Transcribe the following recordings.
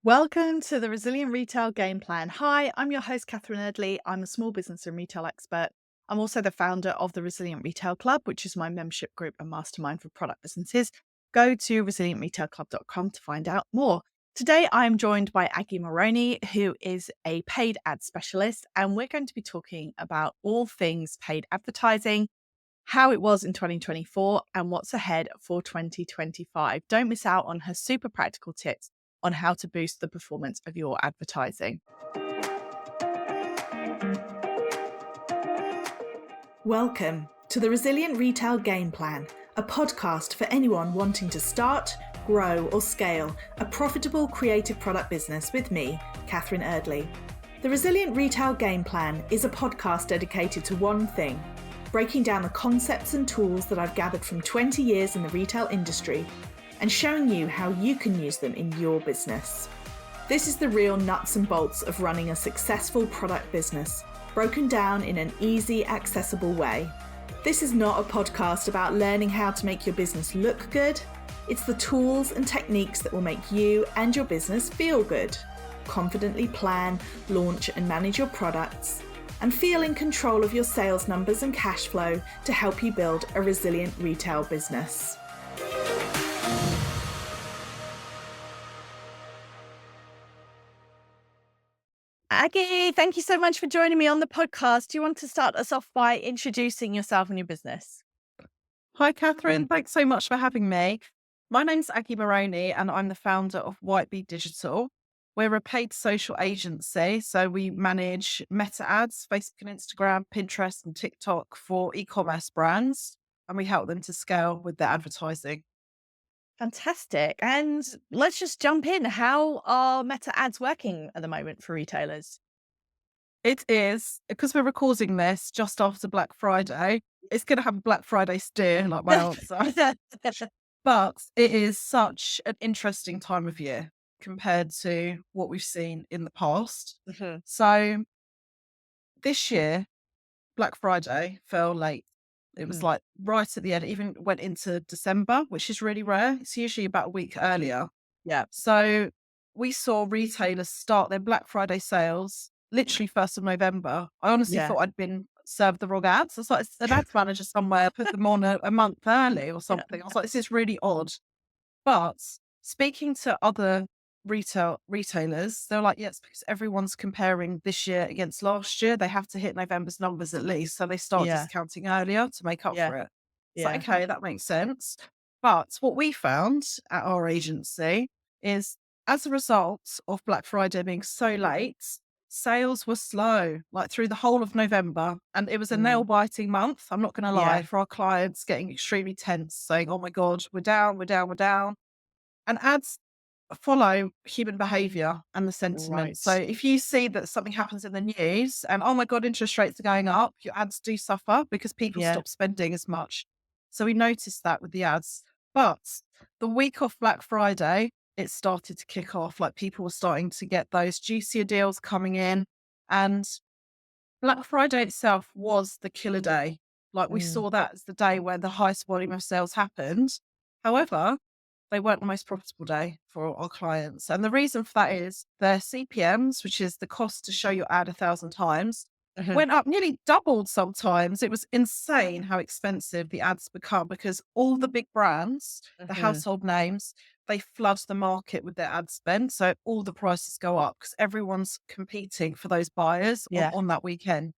Welcome to the Resilient Retail Game Plan. Hi, I'm your host, Catherine Erdley. I'm a small business and retail expert. I'm also the founder of the Resilient Retail Club, which is my membership group and mastermind for product businesses. Go to resilientretailclub.com to find out more. Today, I am joined by Aggie Moroney, who is a paid ad specialist, and we're going to be talking about all things paid advertising, how it was in 2024, and what's ahead for 2025. Don't miss out on her super practical tips on how to boost the performance of your advertising. Welcome to the Resilient Retail Game Plan, a podcast for anyone wanting to start, grow, or scale a profitable creative product business with me, Catherine Erdley. The Resilient Retail Game Plan is a podcast dedicated to one thing: breaking down the concepts and tools that I've gathered from 20 years in the retail industry and showing you how you can use them in your business. This is the real nuts and bolts of running a successful product business, broken down in an easy, accessible way. This is not a podcast about learning how to make your business look good. It's the tools and techniques that will make you and your business feel good, confidently plan, launch, and manage your products, and feel in control of your sales numbers and cash flow to help you build a resilient retail business. Aggie, thank you so much for joining me on the podcast. Do you want to start us off by introducing yourself and your business? Hi, Catherine. Thanks so much for having me. My name's Aggie Moroney, and I'm the founder of Whitebee Digital. We're a paid social agency, so we manage meta ads, Facebook and Instagram, Pinterest and TikTok for e-commerce brands, and we help them to scale with their advertising. Fantastic. And let's just jump in. How are Meta ads working at the moment for retailers? It is, because we're recording this just after Black Friday, it's going to have a Black Friday steer, like my answer. But it is such an interesting time of year compared to what we've seen in the past. Mhm. So this year, Black Friday fell late. It was Mhm. like right at the end, it even went into December, which is really rare. It's usually about a week earlier. Yeah. So we saw retailers start their Black Friday sales literally 1st of November. I honestly Yeah. thought I'd been served the wrong ads. I was like, an ads manager somewhere put them on a month early or Yeah. something. I was like, this is really odd. But speaking to other retailers, they're like, yes, because everyone's comparing this year against last year. They have to hit November's numbers at least. So they start Yeah. discounting earlier to make up Yeah. for it. It's like, Yeah. okay, that makes sense. But what we found at our agency is as a result of Black Friday being so late, sales were slow, like through the whole of November. And it was a nail Mm. biting month. I'm not going to Yeah. lie, for our clients getting extremely tense, saying, oh my God, we're down, we're down, we're down. And ads follow human behavior and the sentiment. Right. So if you see that something happens in the news and, oh my God, interest rates are going up, your ads do suffer because people Yeah. stop spending as much. So we noticed that with the ads. But the week of Black Friday, it started to kick off. Like people were starting to get those juicier deals coming in. And Black Friday itself was the killer day. Like we Mm. saw that as the day where the highest volume of sales happened. However, they weren't the most profitable day for our clients. And the reason for that is their CPMs, which is the cost to show your ad 1,000 times, Mhm. went up nearly doubled sometimes. It was insane how expensive the ads become because all the big brands, the Mhm. household names, they flood the market with their ad spend. So all the prices go up because everyone's competing for those buyers Yeah. on that weekend.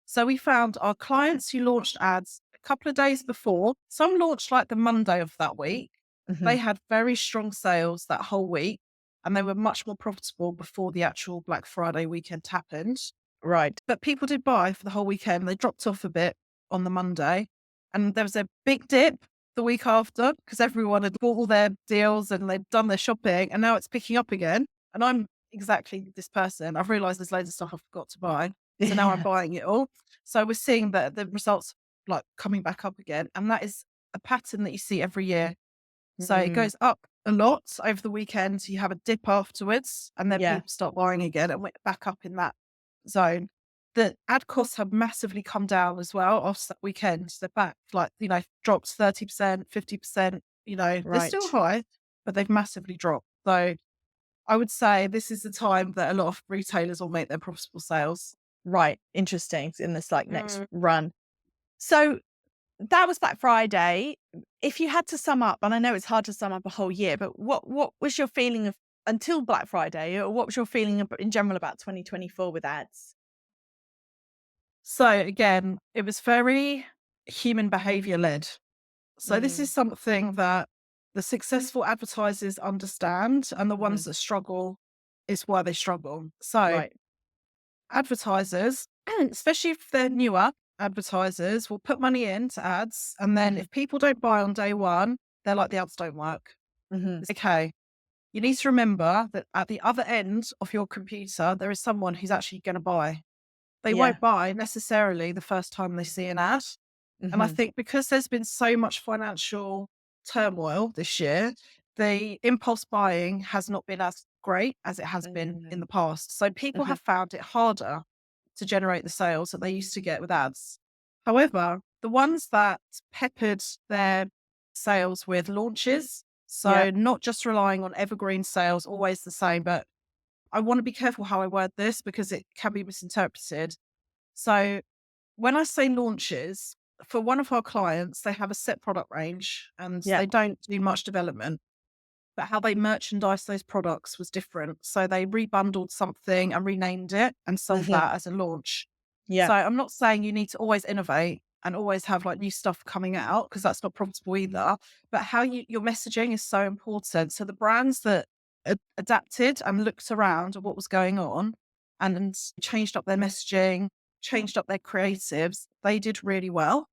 So we found our clients who launched ads a couple of days before, some launched like the Monday of that week. They Mhm. had very strong sales that whole week and they were much more profitable before the actual Black Friday weekend happened. Right. But people did buy for the whole weekend. They dropped off a bit on the Monday and there was a big dip the week after because everyone had bought all their deals and they'd done their shopping and now it's picking up again. And I'm exactly this person. I've realized there's loads of stuff I forgot to buy. So now I'm Yeah. buying it all. So we're seeing that the results like coming back up again. And that is a pattern that you see every year. So it Mm. goes up a lot over the weekend. You have a dip afterwards, and then Yeah. people start buying again, and we're back up in that zone. The ad costs have massively come down as well after that weekend. They're back, like, dropped 30%, 50%. They're still Right. high, but they've massively dropped. So I would say this is the time that a lot of retailers will make their profitable sales. Right. Interesting. In this like next Mm. run. So that was Black Friday. If you had to sum up, and I know it's hard to sum up a whole year, but what was your feeling of until Black Friday, or what was your feeling in general about 2024 with ads? So again, it was very human behavior led. So this is Mm, something that the successful advertisers understand, and the mhm. ones that struggle is why they struggle. So Right. advertisers, especially if they're newer advertisers, will put money into ads, and then Mhm, if people don't buy on day one, they're like, the ads don't work. mhm. It's okay. You need to remember that at the other end of your computer, there is someone who's actually going to buy. They Yeah. won't buy necessarily the first time they see an ad. And I Mhm, think because there's been so much financial turmoil this year, the impulse buying has not been as great as it has been in mm, the past. So people mhm. have found it harder to generate the sales that they used to get with ads. However, the ones that peppered their sales with launches, Yeah. so not just relying on evergreen sales, always the same, but I want to be careful how I word this because it can be misinterpreted. So when I say launches, for one of our clients, they have a set product range and Yeah. they don't do much development, but how they merchandise those products was different. So they rebundled something and renamed it and sold Mhm. that as a launch. Yeah. So I'm not saying you need to always innovate and always have like new stuff coming out because that's not profitable either. But how your messaging is so important. So the brands that adapted and looked around at what was going on and changed up their messaging, changed up their creatives, they did really well.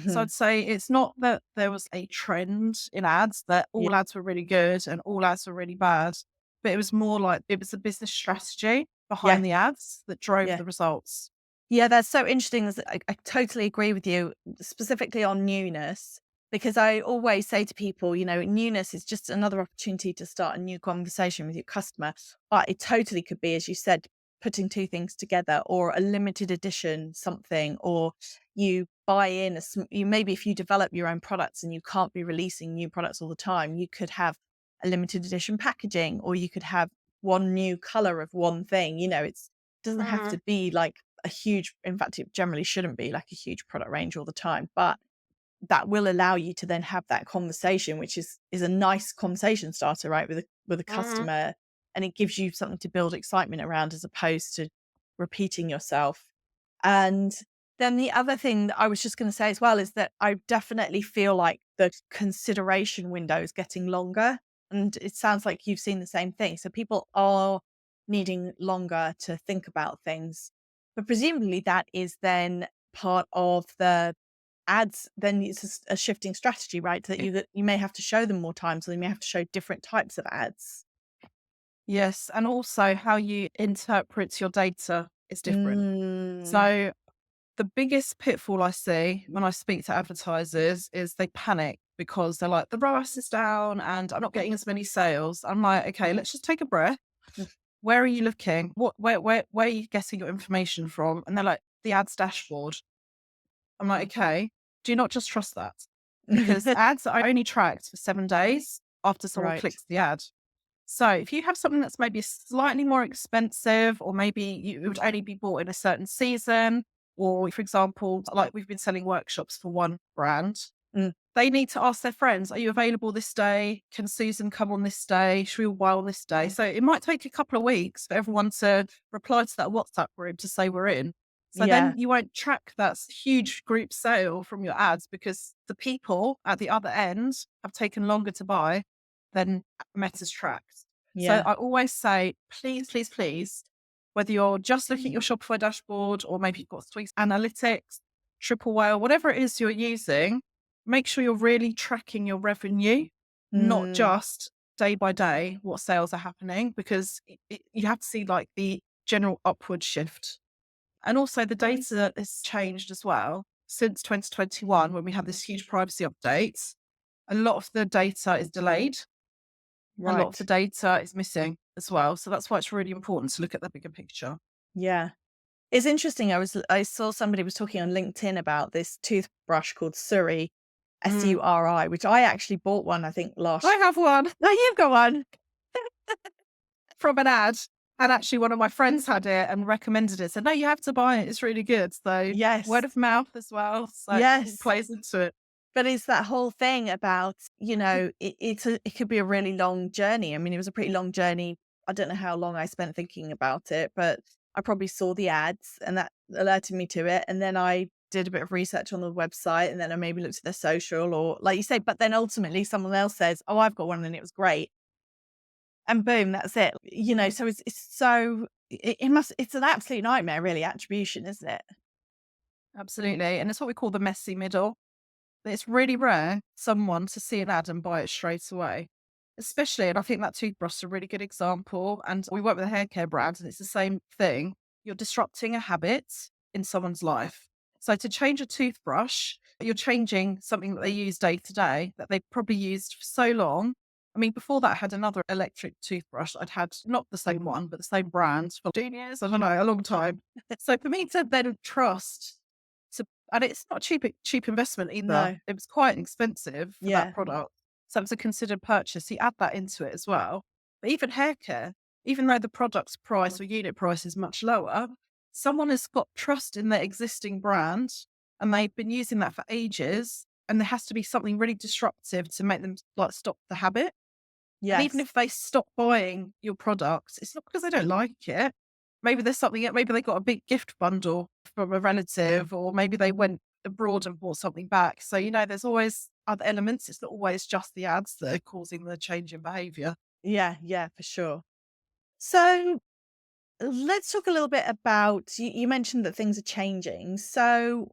So Mhm. I'd say it's not that there was a trend in ads that Yeah. all ads were really good and all ads were really bad, but it was more like it was a business strategy Yeah. behind the ads that drove Yeah. the results. Yeah, that's so interesting. I totally agree with you, specifically on newness, because I always say to people, newness is just another opportunity to start a new conversation with your customer. But it totally could be, as you said, putting two things together, or a limited edition something, or you buy in you maybe if you develop your own products and you can't be releasing new products all the time, you could have a limited edition packaging, or you could have one new color of one thing. It's doesn't have to be like a huge, in fact, it generally shouldn't be like a huge product range all the time, but that will allow you to then have that conversation, which is a nice conversation starter, right, with a Mhm. customer, and it gives you something to build excitement around as opposed to repeating yourself. And then the other thing that I was just going to say as well is that I definitely feel like the consideration window is getting longer, and it sounds like you've seen the same thing. So people are needing longer to think about things, but presumably that is then part of the ads. Then it's a shifting strategy, right? That you may have to show them more times, so you may have to show different types of ads. Yes, and also how you interpret your data is different. Mm, So the biggest pitfall I see when I speak to advertisers is they panic because they're like, the ROAS is down and I'm not getting as many sales. I'm like, okay, let's just take a breath. Where are you looking? Where are you getting your information from? And they're like, the ads dashboard. I'm like, okay, do you not just trust that? Because ads are only tracked for 7 days after someone right. clicks the ad. So if you have something that's maybe slightly more expensive, or maybe it would only be bought in a certain season, or for example, like we've been selling workshops for one brand, Mm, they need to ask their friends, are you available this day? Can Susan come on this day? Should we all buy on this day? So it might take a couple of weeks for everyone to reply to that WhatsApp group to say we're in. So yeah. then you won't track that huge group sale from your ads because the people at the other end have taken longer to buy than Meta's tracked. So Yeah. I always say, please, please, please, whether you're just looking at your Shopify dashboard or maybe you've got Suite Analytics, Triple Whale, whatever it is you're using, make sure you're really tracking your revenue, not Mm, just day by day what sales are happening, because you have to see like the general upward shift. And also the data has changed as well since 2021 when we had this huge privacy update. A lot of the data is delayed. A lot of the right. data is missing as well. So that's why it's really important to look at the bigger picture. Yeah. It's interesting. I saw somebody was talking on LinkedIn about this toothbrush called Suri, Mm. Suri, which I actually bought one, I think I last. have one. No, you've got one. from an ad. And actually one of my friends had it and recommended it. Said, no, you have to buy it. It's really good. So word Yes. of mouth as well. So it all Yes. plays into it. But it's that whole thing about, it could be a really long journey. I mean, it was a pretty long journey. I don't know how long I spent thinking about it, but I probably saw the ads and that alerted me to it. And then I did a bit of research on the website and then I maybe looked at their social or like you say, but then ultimately someone else says, oh, I've got one and it was great. And boom, that's it. So it's an absolute nightmare, really, attribution, isn't it? Absolutely. And it's what we call the messy middle. It's really rare someone to see an ad and buy it straight away. Especially, and I think that toothbrush is a really good example. And we work with a hair care brand, and it's the same thing. You're disrupting a habit in someone's life. So to change a toothbrush, you're changing something that they use day to day that they've probably used for so long. I mean, before that, I had another electric toothbrush. I'd had not the same one, but the same brand for 15 years. I don't know, a long time. So for me to then trust and it's not cheap investment either. No. It was quite expensive for Yeah. that product. So it was a considered purchase. You add that into it as well. But even hair care, even though the product's price or unit price is much lower, someone has got trust in their existing brand and they've been using that for ages. And there has to be something really disruptive to make them like stop the habit. And even Yes. if they stop buying your products, it's not because they don't like it. Maybe there's something, maybe they got a big gift bundle from a relative, or maybe they went abroad and bought something back. So, there's always other elements. It's not always just the ads that are causing the change in behavior. Yeah, yeah, for sure. So let's talk a little bit about you mentioned that things are changing. So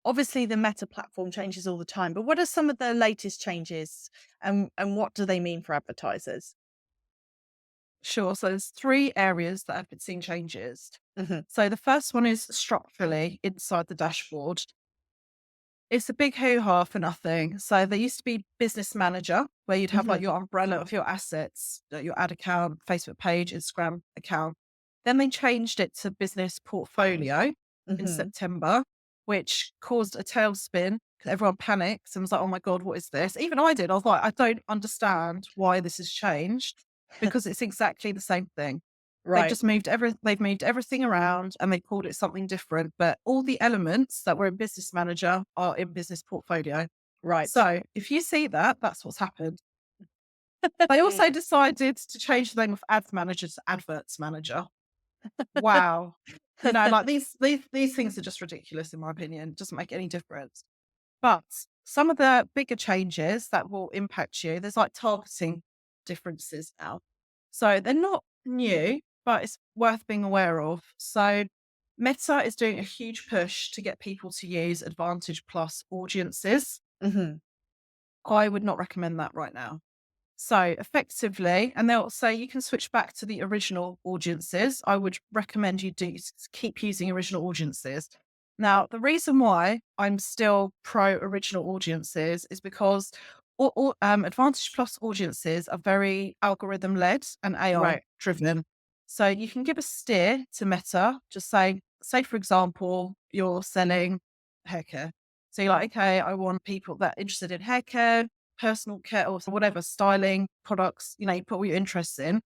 obviously the Meta platform changes all the time, but what are some of the latest changes and what do they mean for advertisers? Sure. So there's three areas that I've been seeing changes. Hmm. So the first one is structurally inside the dashboard. It's a big hoo-ha for nothing. So there used to be Business Manager, where you'd have like Hmm. your umbrella of your assets, your ad account, Facebook page, Instagram account. Then they changed it to Business Portfolio in Hmm. September, which caused a tailspin. Everyone panicked and was like, oh my God, what is this? Even I did. I was like, I don't understand why this has changed because it's exactly the same thing. They've Right, just they've moved everything around and they called it something different. But all the elements that were in Business Manager are in Business Portfolio. right. So if you see that, that's what's happened. They also decided to change the name of Ads Manager to Adverts Manager. Wow. Like these things are just ridiculous in my opinion. It doesn't make any difference. But some of the bigger changes that will impact you, there's like targeting differences now. So they're not new, but it's worth being aware of. So Meta is doing a huge push to get people to use Advantage Plus audiences. Hmm. I would not recommend that right now. So effectively, and they'll say you can switch back to the original audiences. I would recommend you do keep using original audiences. Now, the reason why I'm still pro original audiences is because Advantage Plus audiences are very algorithm led and AI Right. driven. So you can give a steer to Meta, just say for example, you're selling hair care. So you're like, okay, I want people that are interested in hair care, personal care, or whatever styling products, you put all your interests in.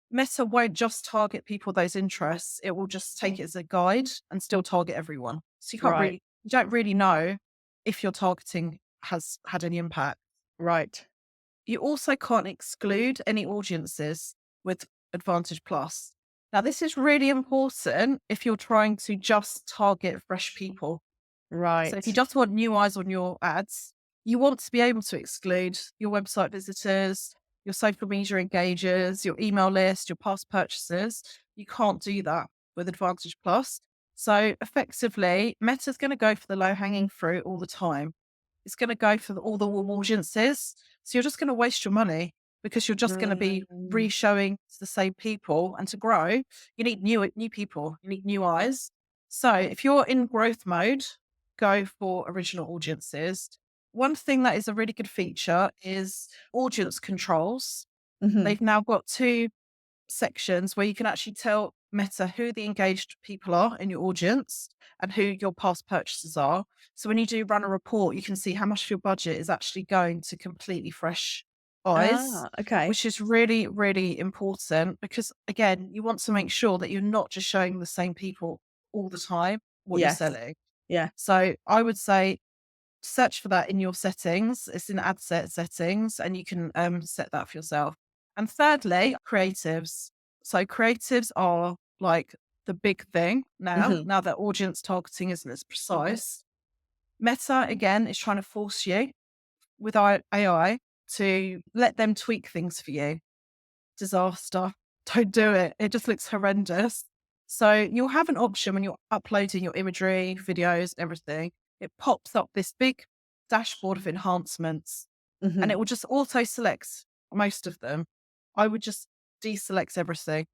Meta won't just target people with those interests. It will just take it as a guide and still target everyone. So Right. you don't really know if your targeting has had any impact. Right. You also can't exclude any audiences with Advantage Plus. Now, this is really important if you're trying to just target fresh people. So if you Right. just want new eyes on your ads, you want to be able to exclude your website visitors, your social media engagers, your email list, your past purchases. You can't do that with Advantage Plus. So effectively, Meta's going to go for the low hanging fruit all the time. It's going to go for all the warm audiences. So you're just going to waste your money because you're just going to be Mm. re-showing to the same people. And to grow, you need new people, you need new eyes. So if you're in growth mode, go for original audiences. One thing that is a really good feature is audience controls. Mhm. They've now got two sections where you can actually tell Meta who the engaged people are in your audience and who your past purchases are. So when you do run a report, you can see how much of your budget is actually going to completely fresh eyes, Okay. which is really, really important because, again, you want to make sure that you're not just showing the same people all the time what you're Yes. selling. Yeah. So I would say search for that in your settings. It's in ad set settings, and you can set that for yourself. And thirdly, creatives. So creatives are like the big thing now. Mhm. Now that audience targeting isn't as precise, Meta again is trying to force you with AI to let them tweak things for you. Disaster. Don't do it. It just looks horrendous. So you'll have an option when you're uploading your imagery, videos, everything. It pops up this big dashboard of enhancements and Mhm. it will just auto select most of them. I would just deselect everything.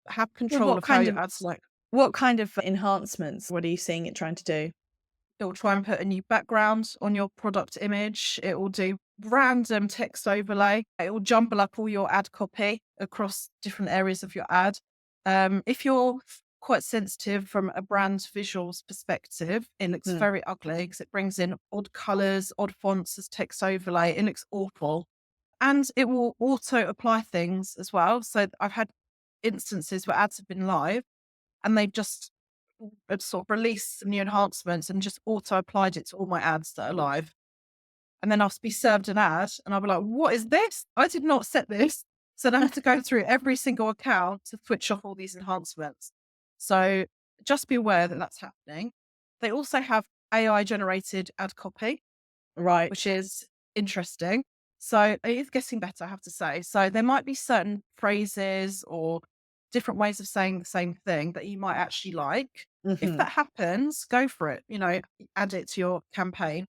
Have Well, control of how your ads look. what kind of enhancements? What are you seeing it trying to do? It will try and put a new background on your product image. It will do random text overlay. It will jumble up all your ad copy across different areas of your ad. If you're quite sensitive from a brand visuals perspective, it looks Mm. very ugly because it brings in odd colors, odd fonts as text overlay. It looks awful. And it will auto apply things as well. So I've had instances where ads have been live and they've just sort of released some new enhancements and just auto applied it to all my ads that are live. And then I'll be served an ad and I'll be like, what is this? I did not set this. So then I have to go through every single account to switch off all these enhancements. So just be aware that that's happening. They also have AI generated ad copy, Right. which is interesting. So it is getting better, I have to say. So there might be certain phrases or different ways of saying the same thing that you might actually like. If Mhm. that happens, go for it. Add it to your campaign.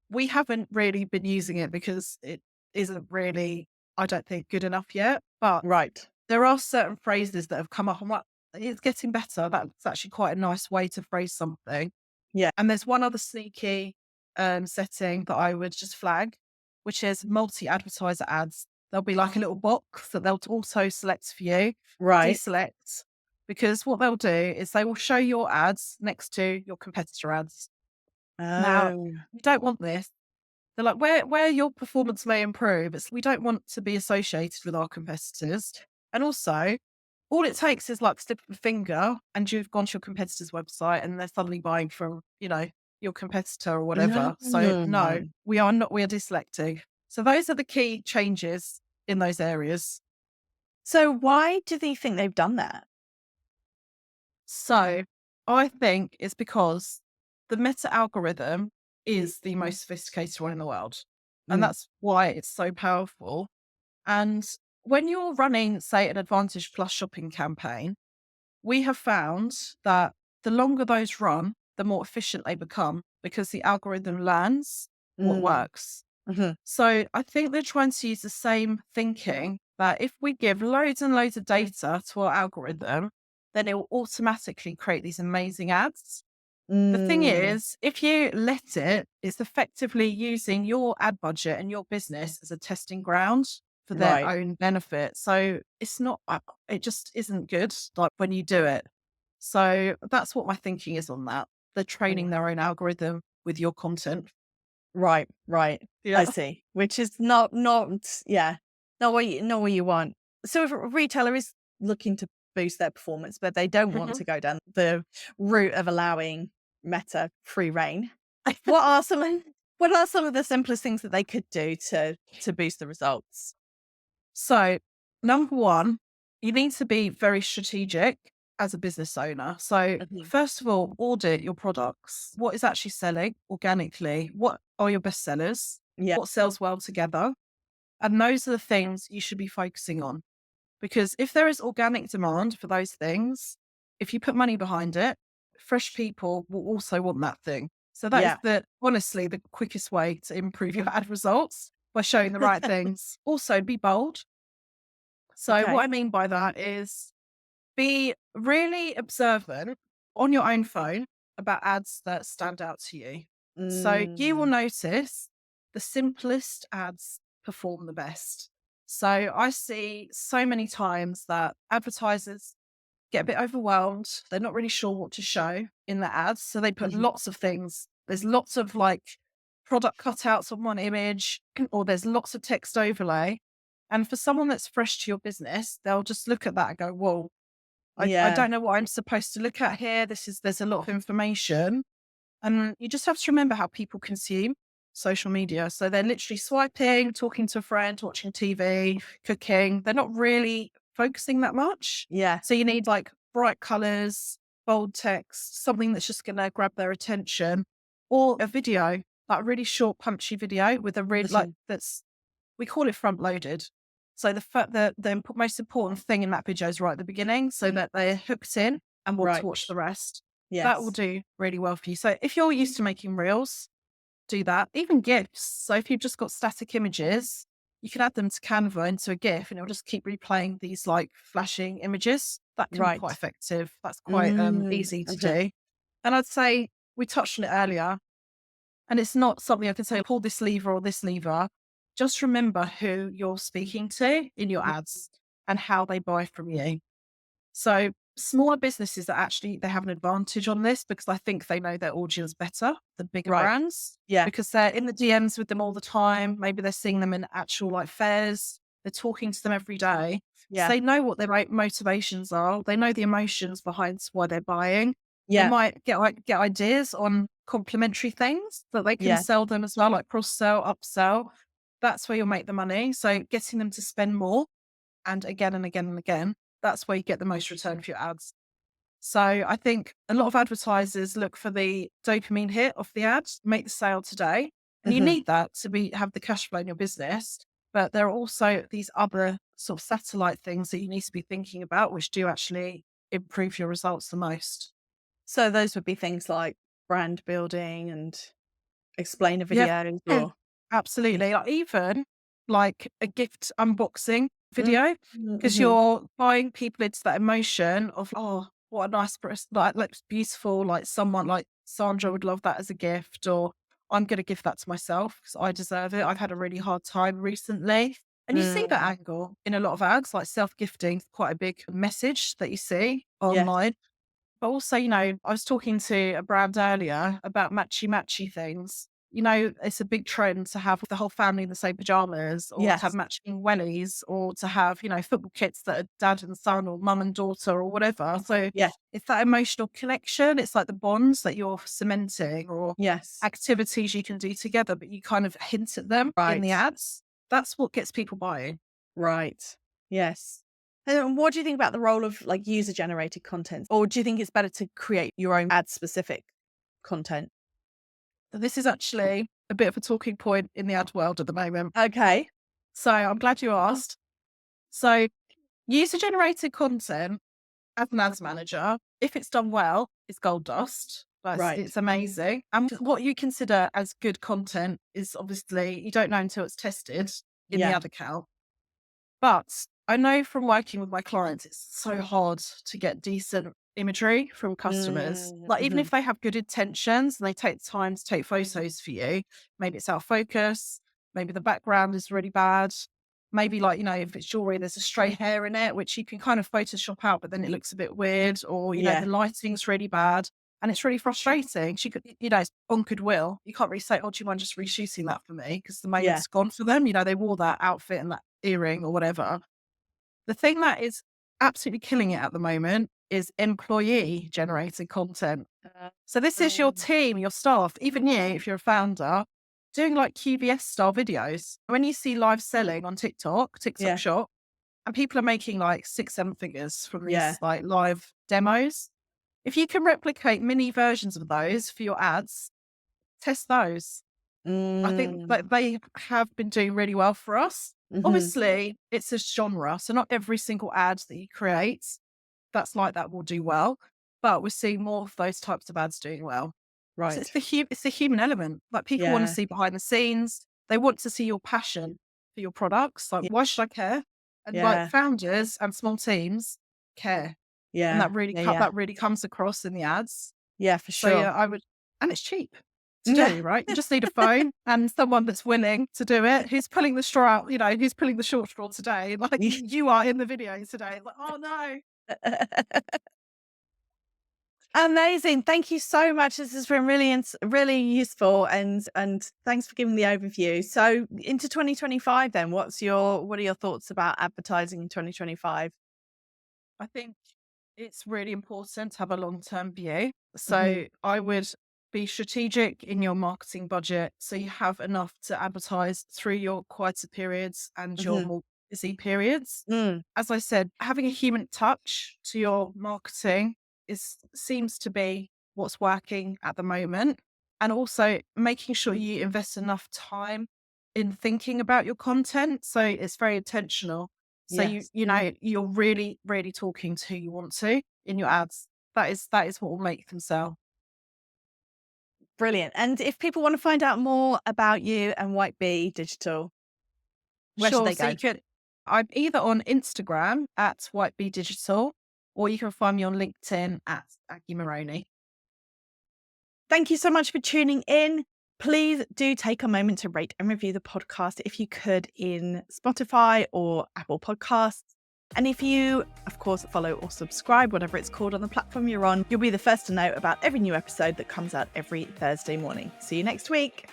We haven't really been using it because it isn't really, I don't think, good enough yet. But Right. there are certain phrases that have come up. I'm like, it's getting better. That's actually quite a nice way to phrase something. Yeah. And there's one other sneaky setting that I would just flag, which is multi-advertiser ads. There'll be like a little box that they'll auto select for you, Right. deselect, because what they'll do is they will show your ads next to your competitor ads. Now, Oh. we don't want this. They're like, where your performance may improve, we don't want to be associated with our competitors. And also, all it takes is like slip of a finger and you've gone to your competitor's website and they're suddenly buying from, your competitor or whatever. So no, Mm. we are not, we are deselecting. So those are the key changes in those areas. So why do they think they've done that? So I think it's because the meta algorithm is the most sophisticated one in the world. And Mm. that's why it's so powerful. And when you're running, say, an Advantage Plus shopping campaign, we have found that the longer those run, the more efficient they become because the algorithm learns what Mm. works. Mhm. So I think they're trying to use the same thinking that if we give loads and loads of data to our algorithm, then it will automatically create these amazing ads. The thing Mm. is, if you let it, it's effectively using your ad budget and your business as a testing ground for their Right. own benefit. So it's not, it just isn't good like when you do it. So that's what my thinking is on that. They're training their own algorithm with your content. Right. Right. Yeah. I see. Which is yeah, not what you want. So if a retailer is looking to boost their performance, but they don't want Mhm. to go down the route of allowing Meta free reign, what are some what are some of the simplest things that they could do to boost the results? So, number one, you need to be very strategic as a business owner. So, Mhm. first of all, audit your products. What is actually selling organically? What are your best sellers? Yeah. What sells well together? And those are the things you should be focusing on. Because if there is organic demand for those things, if you put money behind it, fresh people will also want that thing. So that is Yeah. honestly the quickest way to improve your ad results by showing the right things. Also, be bold. So what Okay. I mean by that is be really observant on your own phone about ads that stand out to you. So you will Mm. notice the simplest ads perform the best. So I see so many times that advertisers get a bit overwhelmed. They're not really sure what to show in the ads. So they put Mhm. lots of things. There's lots of like product cutouts on one image, or there's lots of text overlay. And for someone that's fresh to your business, they'll just look at that and go, whoa, I Yeah. don't know what I'm supposed to look at here. There's a lot of information. And you just have to remember how people consume social media. So they're literally swiping, talking to a friend, watching TV, cooking. They're not really focusing that much. Yeah. So you need like bright colors, bold text, something that's just going to grab their attention, or a video, like a really short, punchy video with a really like we call it front loaded. So the most important thing in that video is right at the beginning, so that they're hooked in and want to watch the rest. That will Yes. do really well for you. So if you're used to making reels, do that. Even GIFs. So if you've just got static images, you can add them to Canva into a GIF and it'll just keep replaying these like flashing images. That can be quite Right. effective. That's quite easy to do. And I'd say we touched on it earlier, and it's not something I can say, pull this lever or this lever. Just remember who you're speaking to in your ads and how they buy from you. So smaller businesses that actually they have an advantage on this because I think they know their audience better than bigger Right. brands. Yeah. Because they're in the DMs with them all the time. Maybe they're seeing them in actual like fairs. They're talking to them every day. Yeah. So they know what their motivations are. They know the emotions behind why they're buying. They Yeah. might get ideas on complementary things that they can Yeah. sell them as well, like cross sell, upsell. That's where you'll make the money. So getting them to spend more and again and again and again, that's where you get the most return for your ads. So I think a lot of advertisers look for the dopamine hit of the ads, make the sale today. And you need that to have the cash flow in your business. But there are also these other sort of satellite things that you need to be thinking about, which do actually improve your results the most. So those would be things like brand building and explainer Yeah. videos Yeah. or Absolutely. Like even like a gift unboxing video, because Mhm. you're buying people into that emotion of, oh, what a nice person, like looks beautiful, like someone like Sandra would love that as a gift, or I'm going to give that to myself because I deserve it. I've had a really hard time recently. And you see that angle in a lot of ads, like self-gifting is quite a big message that you see Yes. online. But also, I was talking to a brand earlier about matchy things. It's a big trend to have the whole family in the same pajamas, or to have Yes. matching wellies, or to have, football kits that are dad and son or mum and daughter or whatever. So Yes. it's that emotional connection. It's like the bonds that you're cementing or Yes. activities you can do together, but you kind of hint at them in the Right. ads. That's what gets people buying. Right. Yes. And what do you think about the role of like user generated content? Or do you think it's better to create your own ad specific content? This is actually a bit of a talking point in the ad world at the moment. Okay. So I'm glad you asked. So user generated content as an ads manager, if it's done well, it's gold dust. Right. It's amazing. And what you consider as good content is obviously you don't know until it's tested in the Yeah. ad account. But I know from working with my clients, it's so hard to get decent imagery from customers. Like even if they have good intentions and they take the time to take photos for you, maybe it's out of focus, maybe the background is really bad. Maybe like, if it's jewelry, there's a stray hair in it, which you can kind of Photoshop out, but then it looks a bit weird, or, Yeah. the lighting's really bad and it's really frustrating. She could, it's on goodwill. You can't really say, oh, do you mind just reshooting that for me? Because the moment's gone for them. They wore that outfit and that earring or whatever. The thing that is absolutely killing it at the moment is employee generated content. So this is your team, your staff, even you, if you're a founder, doing like QVS style videos. When you see live selling on TikTok Yeah. Shop, and people are making like 6-7 figures from these Yeah. like live demos. If you can replicate mini versions of those for your ads, test those. I think that they have been doing really well for us. Obviously, it's a genre, so not every single ad that you create that's like that will do well, but we're seeing more of those types of ads doing well. Right. So it's the human element. Like people want to Yeah. see behind the scenes. They want to see your passion for your products. Like, why should I care? And Yeah. like founders and small teams care, Yeah. and that really Yeah. that really comes across in the ads. Yeah, for So sure. yeah, I would, and it's cheap to Yeah. do, right? You just need a phone and someone that's willing to do it, who's pulling the straw out, who's pulling the short straw today. Like you are in the video today. Like, oh no. Amazing. Thank you so much. This has been really useful, and thanks for giving the overview. So into 2025 then, what are your thoughts about advertising in 2025? I think it's really important to have a long-term view. So Mhm. I would be strategic in your marketing budget so you have enough to advertise through your quieter periods and your Mhm. more busy periods. Mm. As I said, having a human touch to your marketing seems to be what's working at the moment. And also making sure you invest enough time in thinking about your content. So it's very intentional. So Yes. you're really, really talking to who you want to in your ads. That is what will make them sell. Brilliant. And if people want to find out more about you and White Bee Digital, where should Sure. they So go? I'm either on Instagram at White Bee Digital, or you can find me on LinkedIn at Aggie Maroney. Thank you so much for tuning in. Please do take a moment to rate and review the podcast if you could in Spotify or Apple Podcasts. And if you, of course, follow or subscribe, whatever it's called on the platform you're on, you'll be the first to know about every new episode that comes out every Thursday morning. See you next week.